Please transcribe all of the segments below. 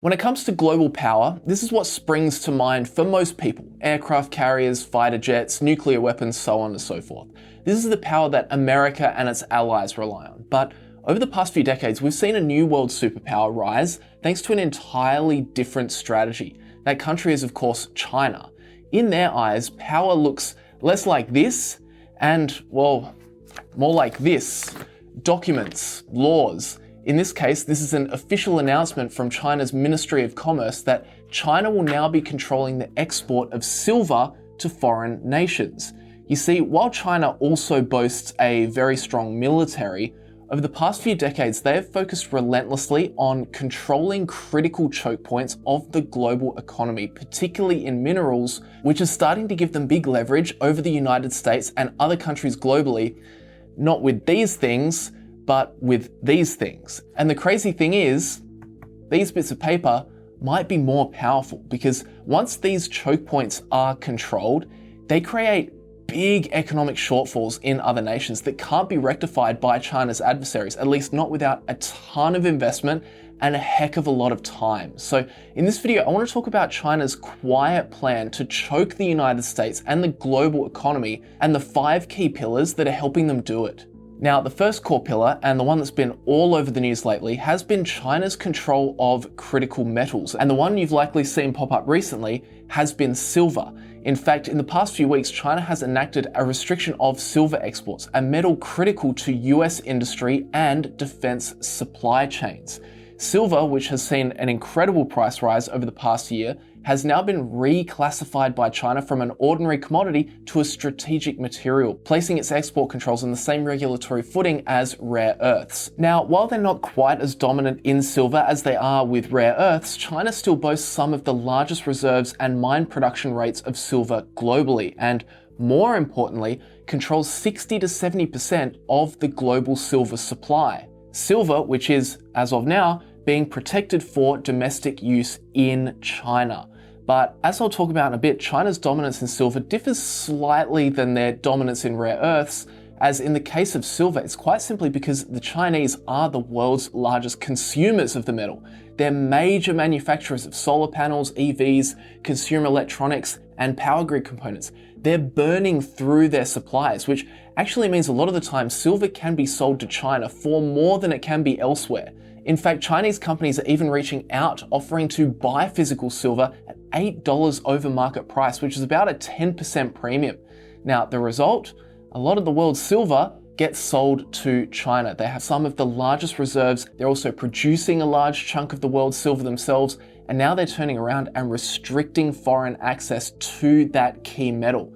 When it comes to global power, this is what springs to mind for most people. Aircraft carriers, fighter jets, nuclear weapons, so on and so forth. This is the power that America and its allies rely on. But over the past few decades, we've seen a new world superpower rise thanks to an entirely different strategy. That country is, of course, China. In their eyes, power looks less like this and, well, more like this. Documents, laws. In this case, this is an official announcement from China's Ministry of Commerce that China will now be controlling the export of silver to foreign nations. You see, while China also boasts a very strong military, over the past few decades, they have focused relentlessly on controlling critical choke points of the global economy, particularly in minerals, which is starting to give them big leverage over the United States and other countries globally, not with these things, but with these things. And the crazy thing is, these bits of paper might be more powerful because once these choke points are controlled, they create big economic shortfalls in other nations that can't be rectified by China's adversaries, at least not without a ton of investment and a heck of a lot of time. So in this video, I want to talk about China's quiet plan to choke the United States and the global economy and the 5 key pillars that are helping them do it. Now, the first core pillar, and the one that's been all over the news lately, has been China's control of critical metals. And the one you've likely seen pop up recently has been silver. In fact, in the past few weeks, China has enacted a restriction of silver exports, a metal critical to US industry and defense supply chains. Silver, which has seen an incredible price rise over the past year, has now been reclassified by China from an ordinary commodity to a strategic material, placing its export controls on the same regulatory footing as rare earths. Now, while they're not quite as dominant in silver as they are with rare earths, China still boasts some of the largest reserves and mine production rates of silver globally, and more importantly, controls 60 to 70% of the global silver supply. Silver, which is, as of now, being protected for domestic use in China. But as I'll talk about in a bit, China's dominance in silver differs slightly than their dominance in rare earths, as in the case of silver, it's quite simply because the Chinese are the world's largest consumers of the metal. They're major manufacturers of solar panels, EVs, consumer electronics, and power grid components. They're burning through their supplies, which actually means a lot of the time silver can be sold to China for more than it can be elsewhere. In fact, Chinese companies are even reaching out, offering to buy physical silver at $8 over market price, which is about a 10% premium. Now, the result? A lot of the world's silver gets sold to China. They have some of the largest reserves. They're also producing a large chunk of the world's silver themselves. And now they're turning around and restricting foreign access to that key metal.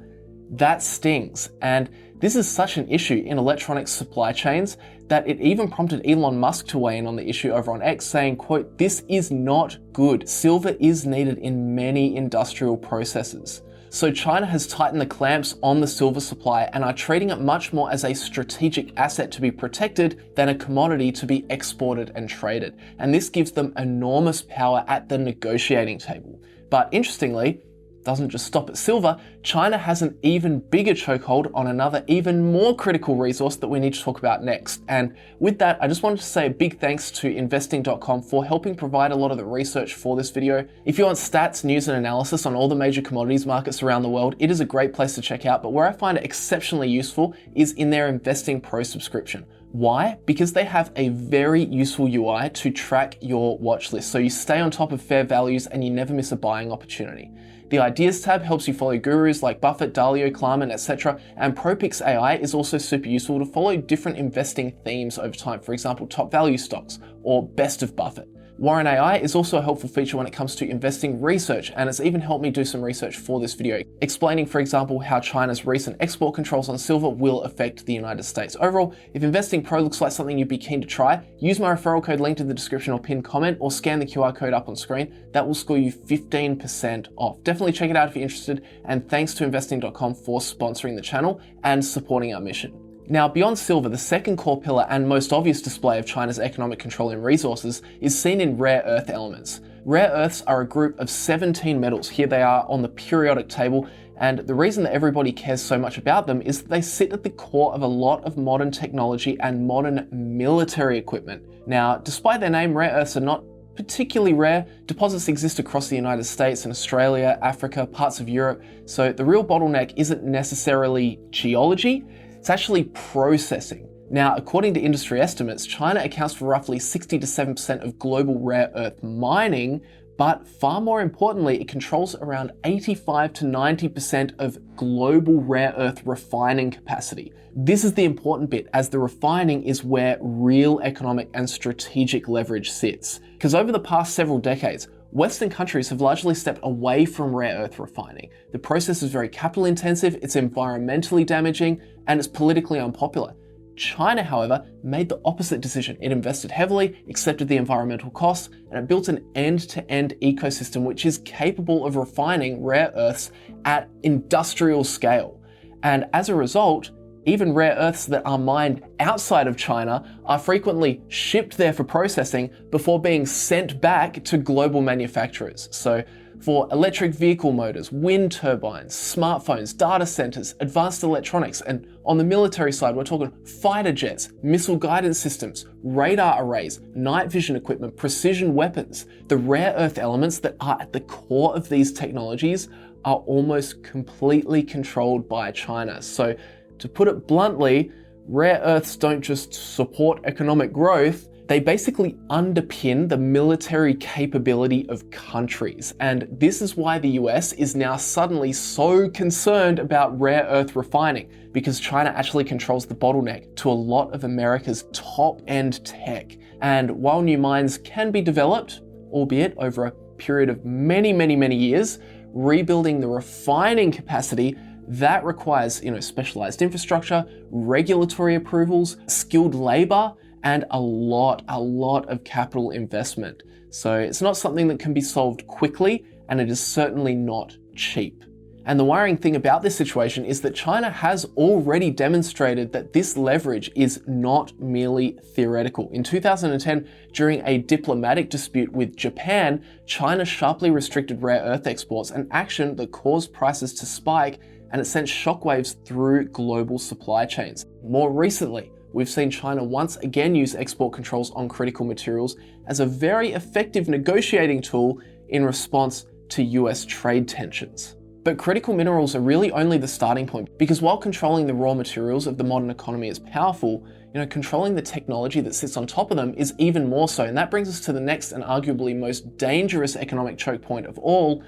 That stings. And this is such an issue in electronics supply chains that it even prompted Elon Musk to weigh in on the issue over on X, saying, quote, "This is not good. Silver is needed in many industrial processes." So China has tightened the clamps on the silver supply and are treating it much more as a strategic asset to be protected than a commodity to be exported and traded. And this gives them enormous power at the negotiating table. But interestingly, doesn't just stop at silver. China has an even bigger chokehold on another even more critical resource that we need to talk about next. And with that, I just wanted to say a big thanks to investing.com for helping provide a lot of the research for this video. If you want stats, news, and analysis on all the major commodities markets around the world, it is a great place to check out. But where I find it exceptionally useful is in their Investing Pro subscription. Why? Because they have a very useful UI to track your watch list, so you stay on top of fair values and you never miss a buying opportunity. The Ideas tab helps you follow gurus like Buffett, Dalio, Klarman, etc. And ProPix AI is also super useful to follow different investing themes over time, for example, top value stocks or best of Buffett. Warren AI is also a helpful feature when it comes to investing research, and it's even helped me do some research for this video, explaining, for example, how China's recent export controls on silver will affect the United States. Overall, if Investing Pro looks like something you'd be keen to try, use my referral code linked in the description or pinned comment, or scan the QR code up on screen. That will score you 15% off. Definitely check it out if you're interested, and thanks to investing.com for sponsoring the channel and supporting our mission. Now, beyond silver, the second core pillar and most obvious display of China's economic control in resources is seen in rare earth elements. Rare earths are a group of 17 metals. Here they are on the periodic table, and the reason that everybody cares so much about them is that they sit at the core of a lot of modern technology and modern military equipment. Now, despite their name, rare earths are not particularly rare. Deposits exist across the United States and Australia, Africa, parts of Europe. So the real bottleneck isn't necessarily geology, it's actually processing. Now, according to industry estimates, China accounts for roughly 60 to 7% of global rare earth mining, but far more importantly, it controls around 85 to 90% of global rare earth refining capacity. This is the important bit, as the refining is where real economic and strategic leverage sits. Because over the past several decades, Western countries have largely stepped away from rare earth refining. The process is very capital intensive, it's environmentally damaging, and it's politically unpopular. China, however, made the opposite decision. It invested heavily, accepted the environmental costs, and it built an end-to-end ecosystem which is capable of refining rare earths at industrial scale. And as a result, even rare earths that are mined outside of China are frequently shipped there for processing before being sent back to global manufacturers. So for electric vehicle motors, wind turbines, smartphones, data centers, advanced electronics, and on the military side, we're talking fighter jets, missile guidance systems, radar arrays, night vision equipment, precision weapons. The rare earth elements that are at the core of these technologies are almost completely controlled by China. So to put it bluntly, rare earths don't just support economic growth, they basically underpin the military capability of countries. And this is why the US is now suddenly so concerned about rare earth refining, because China actually controls the bottleneck to a lot of America's top-end tech. And while new mines can be developed, albeit over a period of many years, rebuilding the refining capacity that requires, specialized infrastructure, regulatory approvals, skilled labor, and a lot of capital investment. So it's not something that can be solved quickly, and it is certainly not cheap. And the worrying thing about this situation is that China has already demonstrated that this leverage is not merely theoretical. In 2010, during a diplomatic dispute with Japan, China sharply restricted rare earth exports, an action that caused prices to spike, and it sent shockwaves through global supply chains. More recently, we've seen China once again use export controls on critical materials as a very effective negotiating tool in response to US trade tensions. But critical minerals are really only the starting point, because while controlling the raw materials of the modern economy is powerful, controlling the technology that sits on top of them is even more so. And that brings us to the next and arguably most dangerous economic choke point of all,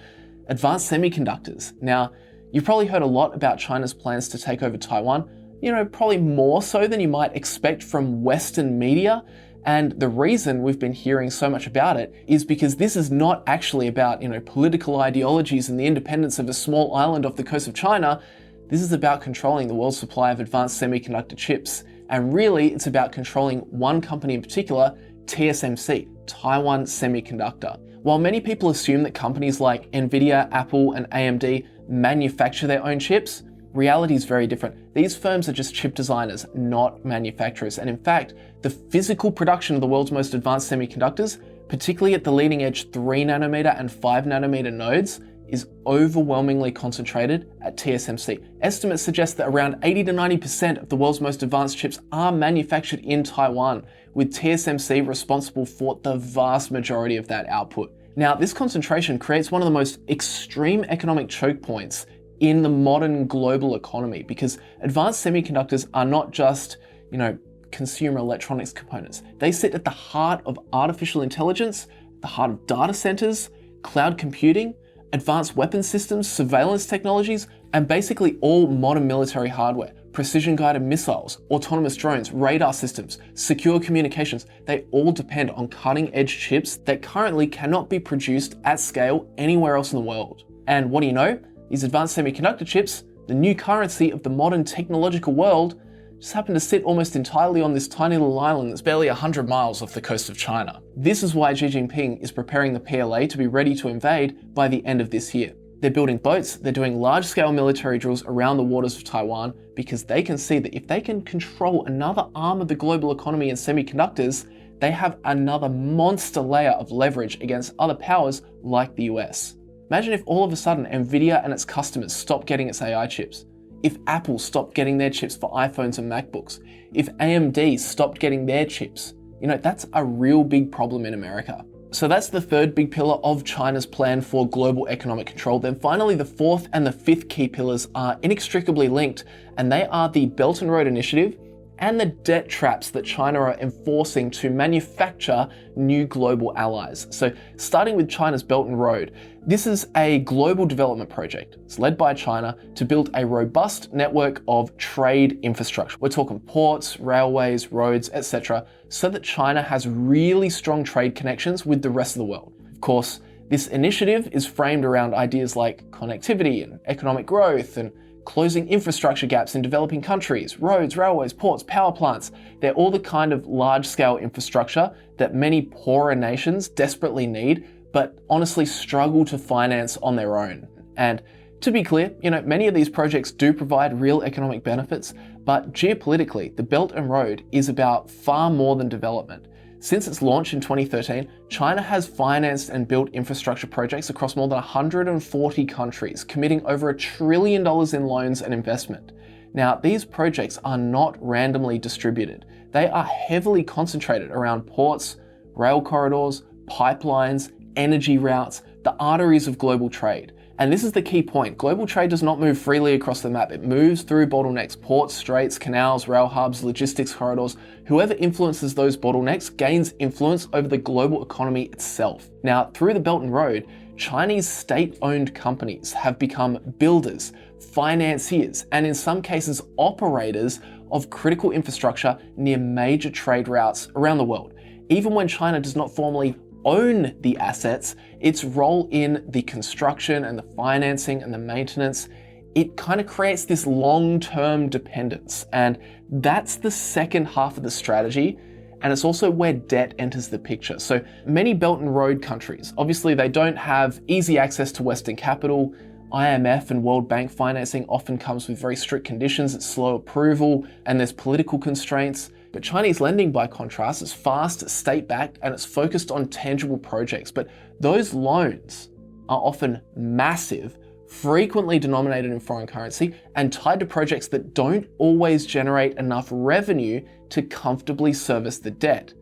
advanced semiconductors. Now, you've probably heard a lot about China's plans to take over Taiwan, probably more so than you might expect from Western media. And the reason we've been hearing so much about it is because this is not actually about, political ideologies and the independence of a small island off the coast of China. This is about controlling the world's supply of advanced semiconductor chips. And really, it's about controlling one company in particular, TSMC, Taiwan Semiconductor. While many people assume that companies like Nvidia, Apple, and AMD manufacture their own chips, reality is very different. These firms are just chip designers, not manufacturers. And in fact, the physical production of the world's most advanced semiconductors, particularly at the leading edge 3 nanometer and 5 nanometer nodes, is overwhelmingly concentrated at TSMC. Estimates suggest that around 80 to 90% of the world's most advanced chips are manufactured in Taiwan, with TSMC responsible for the vast majority of that output. Now, this concentration creates one of the most extreme economic choke points in the modern global economy, because advanced semiconductors are not just, consumer electronics components. They sit at the heart of artificial intelligence, the heart of data centers, cloud computing, advanced weapon systems, surveillance technologies, and basically all modern military hardware. Precision-guided missiles, autonomous drones, radar systems, secure communications, they all depend on cutting-edge chips that currently cannot be produced at scale anywhere else in the world. And what do you know? These advanced semiconductor chips, the new currency of the modern technological world, just happen to sit almost entirely on this tiny little island that's barely 100 miles off the coast of China. This is why Xi Jinping is preparing the PLA to be ready to invade by the end of this year. They're building boats, they're doing large-scale military drills around the waters of Taiwan, because they can see that if they can control another arm of the global economy in semiconductors, they have another monster layer of leverage against other powers like the US. Imagine if all of a sudden Nvidia and its customers stopped getting its AI chips. If Apple stopped getting their chips for iPhones and MacBooks. If AMD stopped getting their chips. That's a real big problem in America. So that's the third big pillar of China's plan for global economic control. Then finally, the fourth and the fifth key pillars are inextricably linked, and they are the Belt and Road Initiative and the debt traps that China are enforcing to manufacture new global allies. So starting with China's Belt and Road, this is a global development project. It's led by China to build a robust network of trade infrastructure. We're talking ports, railways, roads, etc., so that China has really strong trade connections with the rest of the world. Of course, this initiative is framed around ideas like connectivity and economic growth and closing infrastructure gaps in developing countries, roads, railways, ports, power plants. They're all the kind of large-scale infrastructure that many poorer nations desperately need, but honestly struggle to finance on their own. And to be clear, many of these projects do provide real economic benefits, but geopolitically, the Belt and Road is about far more than development. Since its launch in 2013, China has financed and built infrastructure projects across more than 140 countries, committing over $1 trillion in loans and investment. Now, these projects are not randomly distributed. They are heavily concentrated around ports, rail corridors, pipelines, energy routes, the arteries of global trade. And this is the key point. Global trade does not move freely across the map. It moves through bottlenecks, ports, straits, canals, rail hubs, logistics corridors. Whoever influences those bottlenecks gains influence over the global economy itself. Now, through the Belt and Road, Chinese state-owned companies have become builders, financiers, and in some cases, operators of critical infrastructure near major trade routes around the world. Even when China does not formally own the assets, its role in the construction and the financing and the maintenance, it kind of creates this long-term dependence. And that's the second half of the strategy. And it's also where debt enters the picture. So many Belt and Road countries, obviously they don't have easy access to Western capital. IMF and World Bank financing often comes with very strict conditions, it's slow approval, and there's political constraints. But Chinese lending, by contrast, is fast, state-backed, and it's focused on tangible projects. But those loans are often massive, frequently denominated in foreign currency, and tied to projects that don't always generate enough revenue to comfortably service the debt.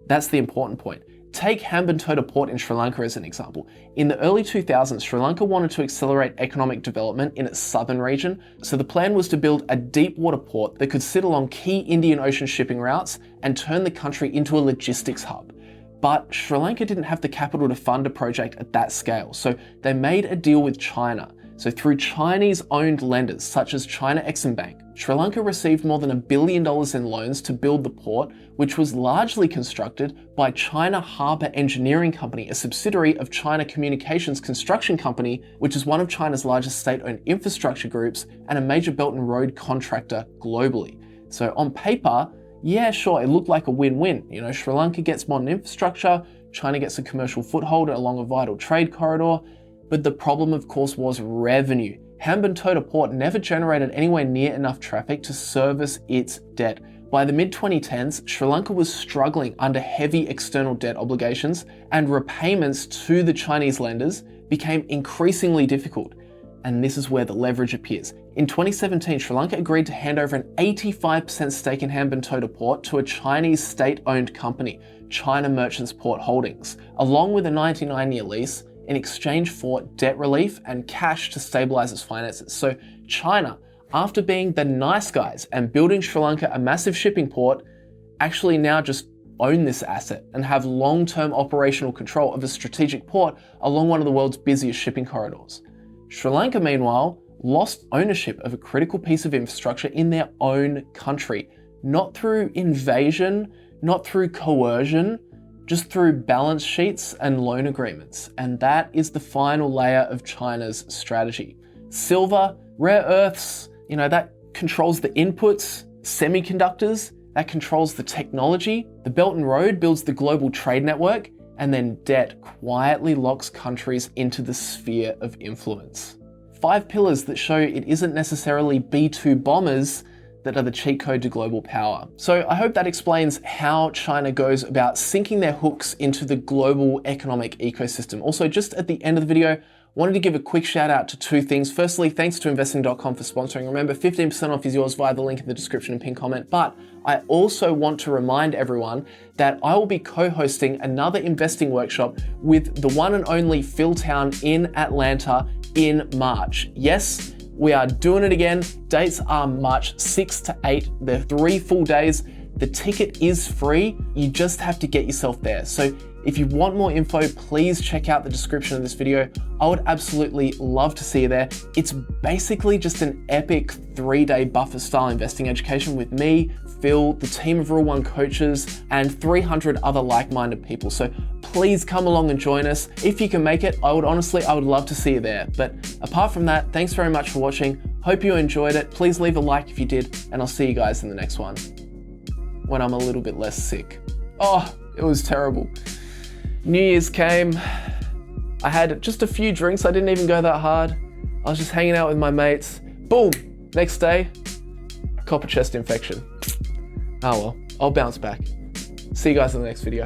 That's the important point. Take Hambantota Port in Sri Lanka as an example. In the early 2000s, Sri Lanka wanted to accelerate economic development in its southern region, so the plan was to build a deep water port that could sit along key Indian Ocean shipping routes and turn the country into a logistics hub. But Sri Lanka didn't have the capital to fund a project at that scale, so they made a deal with China. So through Chinese-owned lenders such as China Exim Bank, Sri Lanka received more than $1 billion in loans to build the port, which was largely constructed by China Harbour Engineering Company, a subsidiary of China Communications Construction Company, which is one of China's largest state-owned infrastructure groups and a major Belt and Road contractor globally. So on paper, yeah, sure, it looked like a win-win. Sri Lanka gets modern infrastructure, China gets a commercial foothold along a vital trade corridor. But the problem, of course, was revenue. Hambantota Port never generated anywhere near enough traffic to service its debt. By the mid-2010s, Sri Lanka was struggling under heavy external debt obligations, and repayments to the Chinese lenders became increasingly difficult. And this is where the leverage appears. In 2017, Sri Lanka agreed to hand over an 85% stake in Hambantota Port to a Chinese state-owned company, China Merchants Port Holdings, along with a 99-year lease, in exchange for debt relief and cash to stabilize its finances. So China, after being the nice guys and building Sri Lanka a massive shipping port, actually now just own this asset and have long-term operational control of a strategic port along one of the world's busiest shipping corridors. Sri Lanka, meanwhile, lost ownership of a critical piece of infrastructure in their own country, not through invasion, not through coercion, just through balance sheets and loan agreements. And that is the final layer of China's strategy. Silver, rare earths, that controls the inputs, semiconductors, that controls the technology. The Belt and Road builds the global trade network, and then debt quietly locks countries into the sphere of influence. 5 pillars that show it isn't necessarily B-2 bombers, that are the cheat code to global power. So I hope that explains how China goes about sinking their hooks into the global economic ecosystem. Also, just at the end of the video, wanted to give a quick shout out to two things. Firstly, thanks to investing.com for sponsoring. Remember, 15% off is yours via the link in the description and pinned comment. But I also want to remind everyone that I will be co-hosting another investing workshop with the one and only Phil Town in Atlanta in March. Yes, we are doing it again. Dates are March 6 to 8. They're 3 full days. The ticket is free. You just have to get yourself there. So if you want more info, please check out the description of this video. I would absolutely love to see you there. It's basically just an epic 3-day buffer style investing education with me, Phil, the team of Rule 1 coaches, and 300 other like-minded people. So please come along and join us. If you can make it, I would love to see you there. But apart from that, thanks very much for watching. Hope you enjoyed it. Please leave a like if you did, and I'll see you guys in the next one when I'm a little bit less sick. Oh, it was terrible. New Year's came. I had just a few drinks. I didn't even go that hard. I was just hanging out with my mates. Boom, next day, copper chest infection. Oh well, I'll bounce back. See you guys in the next video.